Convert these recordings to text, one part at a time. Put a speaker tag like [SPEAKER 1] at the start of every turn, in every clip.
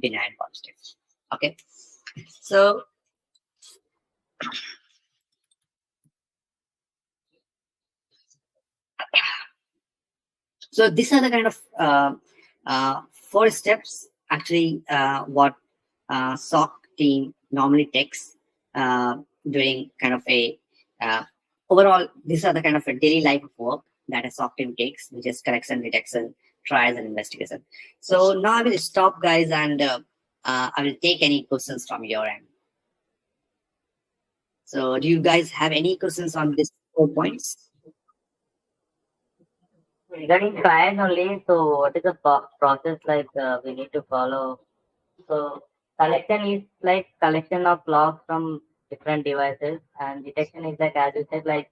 [SPEAKER 1] benign positive. Okay, so these are the kind of 4 steps actually what SOC team normally takes during kind of a overall. These are the kind of a daily life of work that a SOC team takes, which is correction, detection, trials, and investigation. So now I will stop, guys, and I will take any questions from your end. So do you guys have any questions on these 4 points?
[SPEAKER 2] Regarding trials only, so what is the process like we need to follow? So collection is like collection of logs from different devices, and detection is like, as you said, like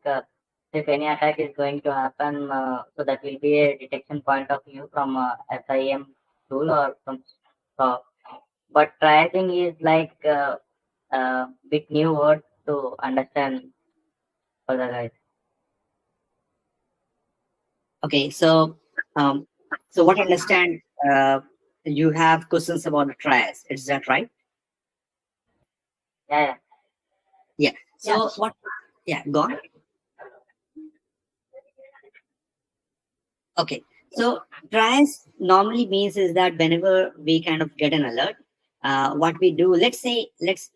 [SPEAKER 2] if any attack is going to happen, so that will be a detection point of view from SIM tool or from SOC. But tracing is like bit new word to understand for the guys.
[SPEAKER 1] Okay, so what I understand, you have questions about the trials. Is that right?
[SPEAKER 2] Yeah, yeah.
[SPEAKER 1] Yeah. So what? Yeah, go on. Okay. So trials normally means is that whenever we kind of get an alert, what we do, let's say, let's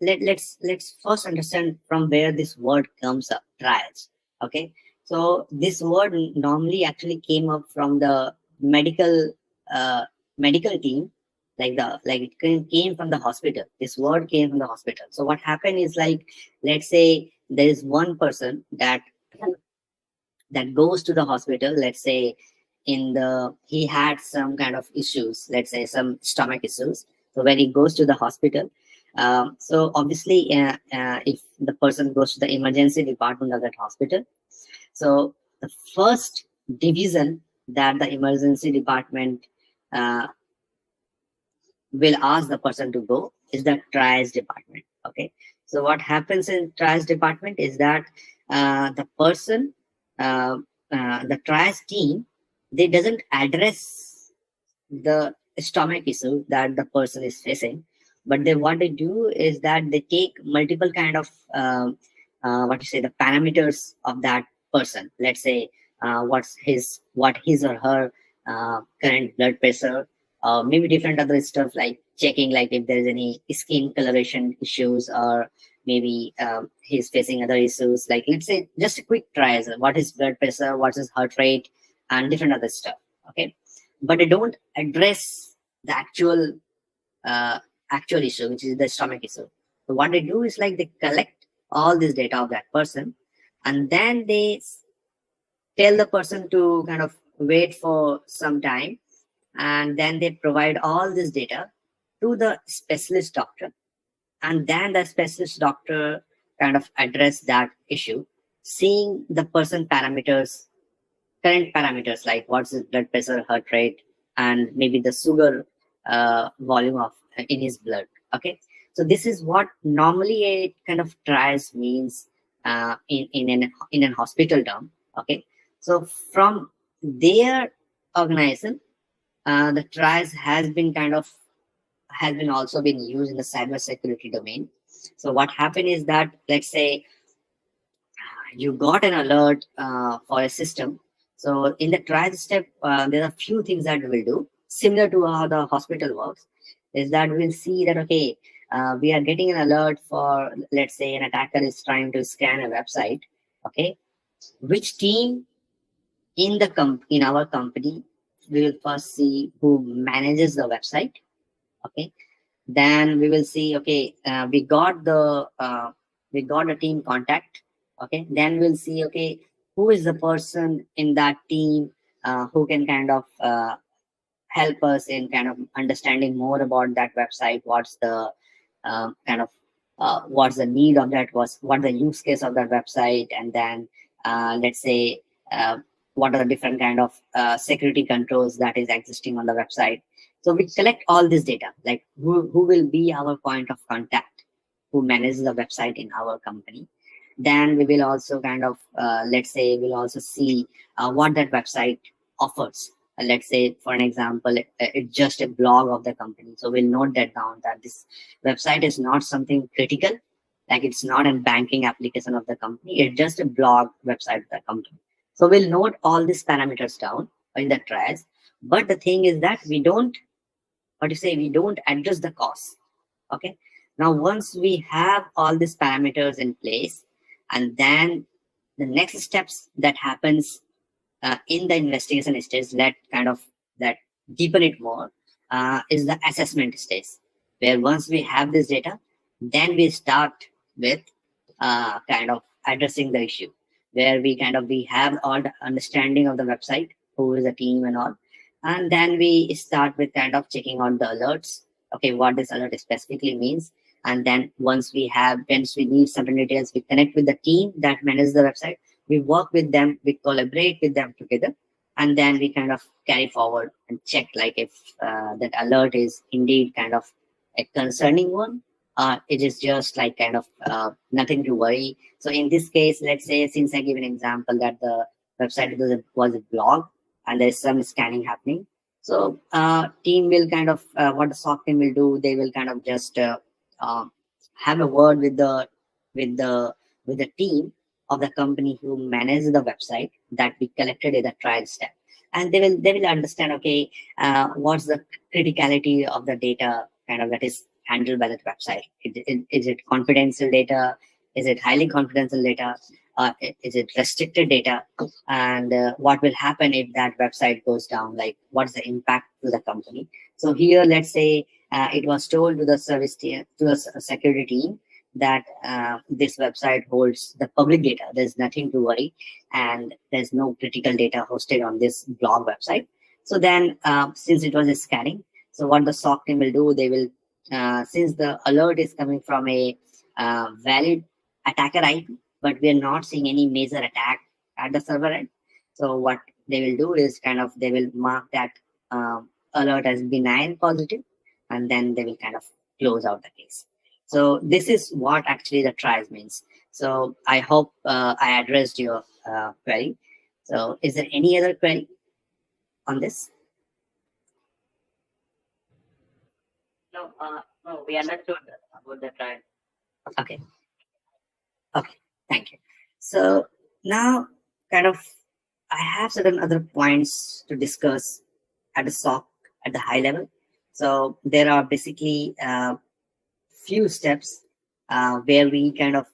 [SPEAKER 1] first understand from where this word comes up. Trials. Okay. So this word normally actually came up from the medical uh, medical team, like it came from the hospital. This word came from the hospital. So what happened is, like, let's say there is one person that goes to the hospital. Let's say he had some kind of issues, let's say some stomach issues. So when he goes to the hospital, so obviously if the person goes to the emergency department of that hospital, so the first division that the emergency department uh, will ask the person to go is the triage department. Okay, so what happens in triage department is that the person uh, the triage team, they doesn't address the stomach issue that the person is facing, but what they do is that they take multiple kind of what you say, the parameters of that person. Let's say what his or her current blood pressure, maybe different other stuff, like checking like if there's any skin coloration issues, or maybe he's facing other issues, like let's say just a quick trial, what is blood pressure, what's his heart rate, and different other stuff. Okay, but they don't address the uh, actual issue, which is the stomach issue. So what they do is, like, they collect all this data of that person, and then they tell the person to kind of wait for some time, and then they provide all this data to the specialist doctor, and then the specialist doctor kind of address that issue, seeing the person parameters, current parameters, like what's his blood pressure, heart rate, and maybe the sugar volume of in his blood. Okay, so this is what normally a kind of trials means in an hospital term. Okay, so from their organization, the trials has been also been used in the cyber security domain. So what happened is that, let's say you got an alert for a system. So in the trial step, there are few things that we will do, similar to how the hospital works, is that we'll see that, okay, we are getting an alert for, let's say, an attacker is trying to scan a website. Okay, which team in our company, we will first see who manages the website. Okay, then we will see, okay, we got a team contact. Okay, then we'll see, okay, who is the person in that team who can kind of help us in kind of understanding more about that website, what's the kind of what's the need of that, what the use case of that website, and then let's say what are the different kind of security controls that is existing on the website. So we collect all this data, like who will be our point of contact, who manages the website in our company. Then we will also kind of let's say we'll also see what that website offers. let's say for an example, it's just a blog of the company. So we'll note that down, that this website is not something critical, like it's not a banking application of the company, it's just a blog website of the company. So we'll note all these parameters down in the trials. But the thing is that we don't, we don't address the cost. Okay, now once we have all these parameters in place, and then the next steps that happens in the investigation stage, that deepen it more, is the assessment stage, where once we have this data, then we start with addressing the issue, where we have all the understanding of the website, who is the team and all, and then we start with checking out the alerts. Okay, what this alert specifically means. And then once we need certain details, we connect with the team that manages the website, we work with them, we collaborate with them together, and then we carry forward and check, like, if that alert is indeed a concerning one, it is just nothing to worry. So in this case, let's say, since I give an example that the website was a blog and there's some scanning happening, so team will what the SOC team will do, they will just uh, have a word with the team of the company who manages the website that we collected in the trial step, and they will understand, okay, what's the criticality of the data that is handled by that website. Is it confidential data? Is it highly confidential data? Is it restricted data? And what will happen if that website goes down? Like, what's the impact to the company? So here, let's say it was told to the service team, to the security team, that this website holds the public data. There's nothing to worry, and there's no critical data hosted on this blog website. So then, since it was a scanning, so what the SOC team will do, they will, since the alert is coming from a valid attacker IP, but we are not seeing any major attack at the server end. So what they will do is they will mark that alert as benign positive, and then they will close out the case. So this is what actually the trials means. So I hope I addressed your query. So is there any other query on this?
[SPEAKER 2] No, we understood about the trial.
[SPEAKER 1] Okay. Okay, thank you. So now I have certain other points to discuss at the SOC at the high level. So there are basically few steps where we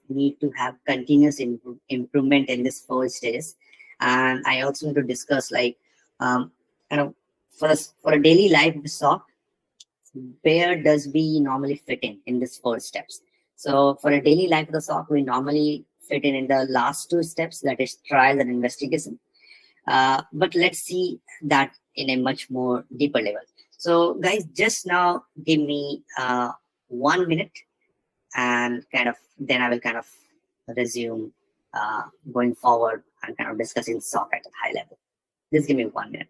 [SPEAKER 1] need to have continuous improvement in this 4 stages. And I also want to discuss, like, kind of first, for a daily life of the SOC, where does we normally fit in these 4 steps? So for a daily life of the SOC, we normally fit in the last 2 steps, that is trial and investigation. But let's see that in a much more deeper level. So guys, just now give me 1 minute, and then I will resume going forward and discussing SOC at a high level. Just give me 1 minute.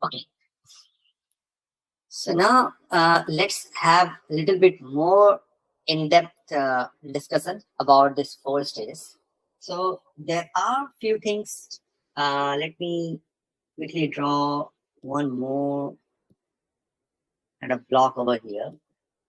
[SPEAKER 1] Okay. So now let's have a little bit more in-depth discussion about these 4 stages. So there are few things. Let me quickly draw one more kind of block over here.